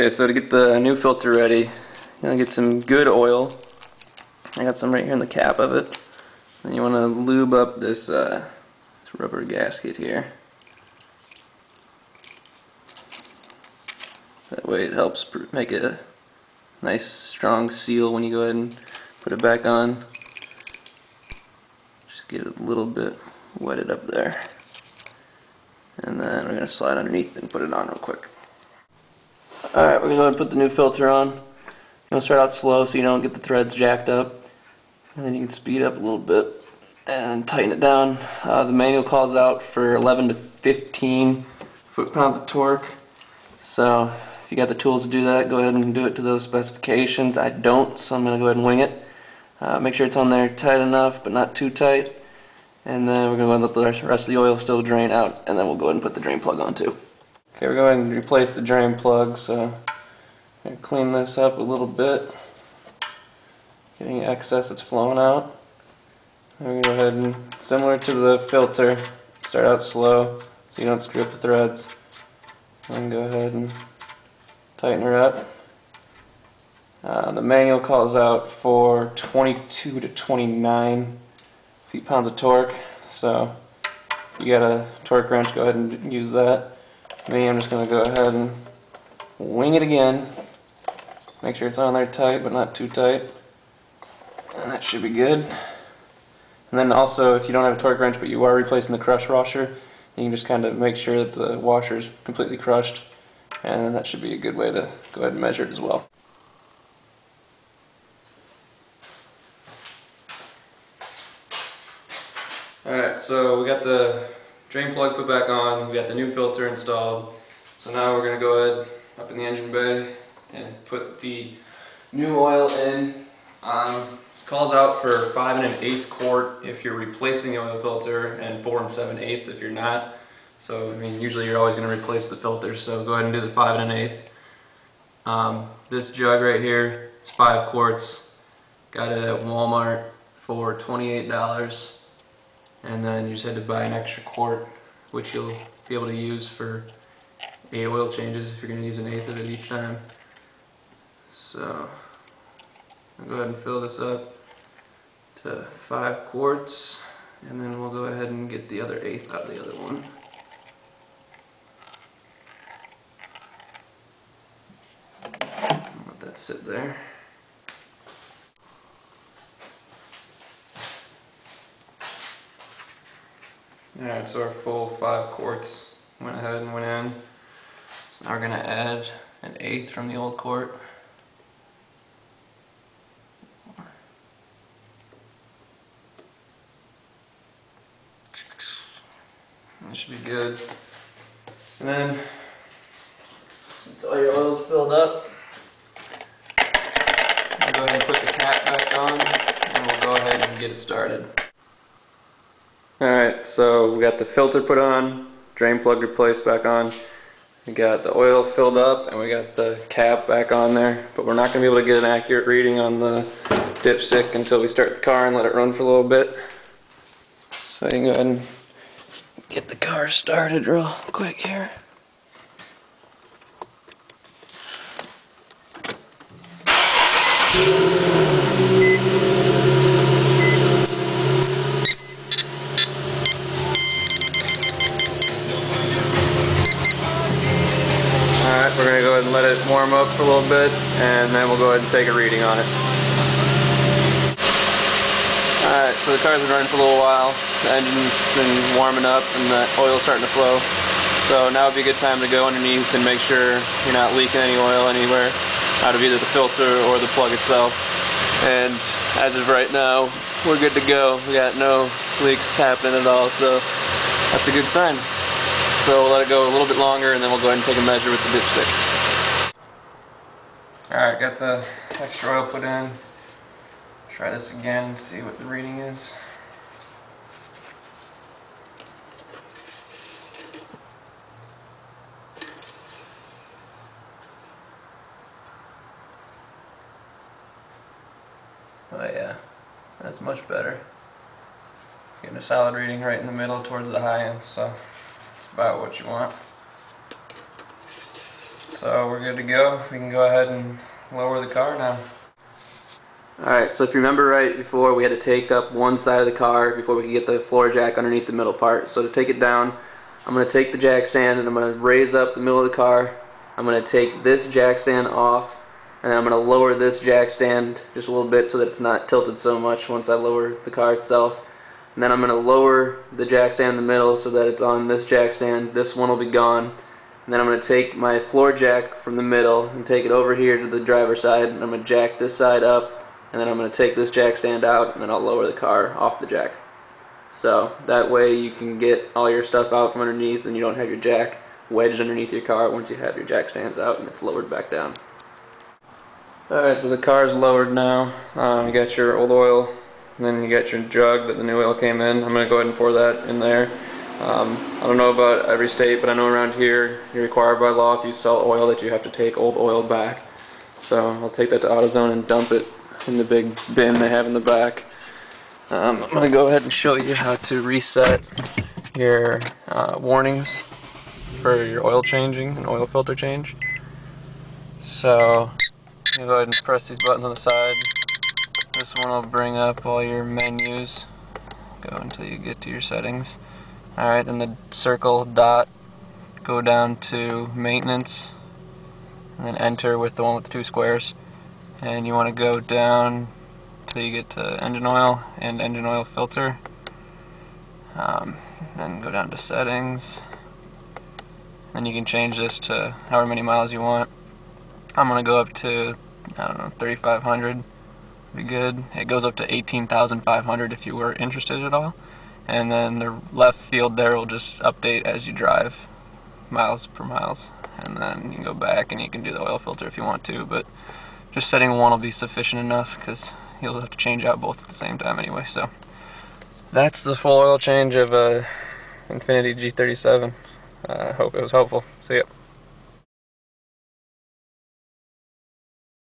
Okay, so to get the new filter ready, you're going to get some good oil. I got some right here in the cap of it. And you want to lube up this rubber gasket here. That way it helps make a nice strong seal when you go ahead and put it back on. Just get it a little bit wetted up there. And then we're going to slide underneath and put it on real quick. Alright, we're going to go ahead and put the new filter on. You want to start out slow so you don't get the threads jacked up. And then you can speed up a little bit and tighten it down. The manual calls out for 11 to 15 foot-pounds of torque. So if you got the tools to do that, go ahead and do it to those specifications. I don't, so I'm going to go ahead and wing it. Make sure it's on there tight enough, but not too tight. And then we're going to let the rest of the oil still drain out, and then we'll go ahead and put the drain plug on too. Okay, we're going to replace the drain plug, so I'm going to clean this up a little bit. Getting excess that's flowing out. And we're going to go ahead and, similar to the filter, start out slow so you don't screw up the threads. And go ahead and tighten her up. The manual calls out for 22 to 29 feet-pounds of torque, so if you got a torque wrench, go ahead and use that. Me, I'm just going to go ahead and wing it again. Make sure it's on there tight, but not too tight. And that should be good. And then also, if you don't have a torque wrench, but you are replacing the crush washer, you can just kind of make sure that the washer is completely crushed, and that should be a good way to go ahead and measure it as well. Alright, so we got the drain plug put back on, we got the new filter installed. So now we're going to go ahead up in the engine bay and put the new oil in. Calls out for 5 1/8 quart if you're replacing the oil filter and 4 7/8 if you're not. So I mean, usually you're always going to replace the filter, so go ahead and do the 5 1/8. This jug right here is 5 quarts. Got it at Walmart for $28. And then you just had to buy an extra quart, which you'll be able to use for 8 oil changes if you're going to use 1/8 of it each time. So I'll go ahead and fill this up to 5 quarts, and then we'll go ahead and get the other 1/8 out of the other one. Let that sit there. Alright, so our full 5 quarts went ahead and went in. So now we're going to add 1/8 from the old quart. That should be good. And then, since all your oil's filled up, I'll go ahead and put the cap back on, and we'll go ahead and get it started. Alright, so we got the filter put on, drain plug replaced back on, we got the oil filled up, and we got the cap back on there, but we're not going to be able to get an accurate reading on the dipstick until we start the car and let it run for a little bit. So you can go ahead and get the car started real quick here. Alright, we're going to go ahead and let it warm up for a little bit, and then we'll go ahead and take a reading on it. Alright, so the car's been running for a little while. The engine's been warming up and the oil's starting to flow. So now would be a good time to go underneath and make sure you're not leaking any oil anywhere out of either the filter or the plug itself. And as of right now, we're good to go. We got no leaks happening at all, so that's a good sign. So we'll let it go a little bit longer, and then we'll go ahead and take a measure with the dipstick. Alright, got the extra oil put in. Try this again and see what the reading is. Oh yeah, that's much better. Getting a solid reading right in the middle towards the high end, so it's about what you want. So we're good to go. We can go ahead and lower the car now. Alright, so if you remember right before, we had to take up one side of the car before we could get the floor jack underneath the middle part. So to take it down, I'm going to take the jack stand and I'm going to raise up the middle of the car. I'm going to take this jack stand off, and then I'm going to lower this jack stand just a little bit so that it's not tilted so much once I lower the car itself. And then I'm going to lower the jack stand in the middle so that it's on this jack stand. This one will be gone. And then I'm going to take my floor jack from the middle and take it over here to the driver's side, and I'm going to jack this side up, and then I'm going to take this jack stand out, and then I'll lower the car off the jack. So that way you can get all your stuff out from underneath and you don't have your jack wedged underneath your car once you have your jack stands out and it's lowered back down. Alright, so the car's lowered now. You got your old oil, and then you got your jug that the new oil came in. I'm going to go ahead and pour that in there. I don't know about every state, but I know around here you're required by law if you sell oil that you have to take old oil back. So I'll take that to AutoZone and dump it in the big bin they have in the back. I'm going to go ahead and show you how to reset your warnings for your oil changing and oil filter change. So you go ahead and press these buttons on the side. This one will bring up all your menus. Go until you get to your settings. Alright, then the circle dot, go down to maintenance, and then enter with the one with the two squares. And you want to go down till you get to engine oil and engine oil filter. Then go down to settings. Then you can change this to however many miles you want. I'm going to go up to, I don't know, 3,500. Be good. It goes up to 18,500 if you were interested at all. And then the left field there will just update as you drive, miles per miles. And then you can go back and you can do the oil filter if you want to, but just setting one will be sufficient enough because you'll have to change out both at the same time anyway. So that's the full oil change of a Infiniti G37. I hope it was helpful. See ya.